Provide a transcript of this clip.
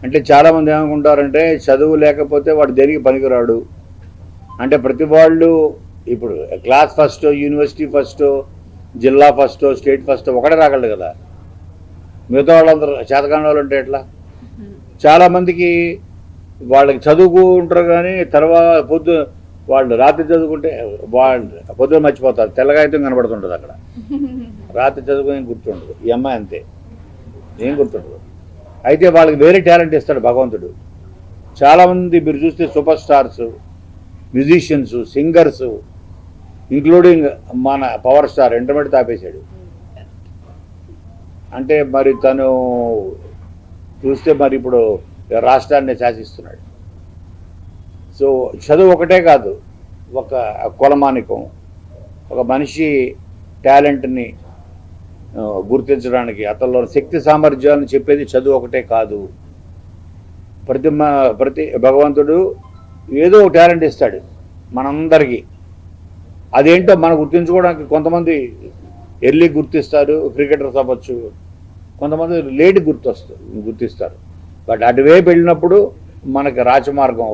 అంటే చాలామంది ఏమనుకుంటారంటే చదువు లేకపోతే వాడు దేనికి పనికిరాడు. అంటే ప్రతి వాళ్ళు ఇప్పుడు క్లాస్ ఫస్ట్, యూనివర్సిటీ ఫస్ట్, జిల్లా ఫస్ట్, స్టేట్ ఫస్ట్ ఒకటే రాగలడు కదా. మిగతా వాళ్ళందరూ చేతకాని వాళ్ళు అంటే ఎట్లా? చాలామందికి వాళ్ళకి చదువుకుంటారు కానీ తర్వాత వాళ్ళు రాత్రి చదువుకుంటే వాళ్ళు పొద్దున మర్చిపోతారు. తెల్లగాయితం కనబడుతుంటుంది అక్కడ. రాత్రి చదువుకుని గుర్తుండదు. ఈ అమ్మాయి అంతే, ఏం గుర్తుండదు. అయితే వాళ్ళకి వేరే టాలెంట్ ఇస్తాడు భగవంతుడు. చాలామంది మీరు చూస్తే super stars, musicians, singers, including మన పవర్ స్టార్ ఇంటర్మీడియట్ తాపేశాడు. అంటే మరి తను చూస్తే మరి ఇప్పుడు రాష్ట్రాన్ని శాసిస్తున్నాడు. సో చదువు ఒకటే కాదు, ఒక కులమానికం, ఒక మనిషి టాలెంట్ని గుర్తించడానికి, అతనిలో శక్తి సామర్థ్యాలను చెప్పేది చదువు ఒకటే కాదు. ప్రతి భగవంతుడు ఏదో ఒక టాలెంట్ ఇస్తాడు మనందరికీ. అదేంటో మనం గుర్తించుకోవడానికి కొంతమంది ఎర్లీ గుర్తిస్తారు, క్రికెటర్స్ అవ్వచ్చు. కొంతమంది లేట్ గుర్తిస్తారు. బట్ అటువైపు వెళ్ళినప్పుడు మనకి రాజమార్గం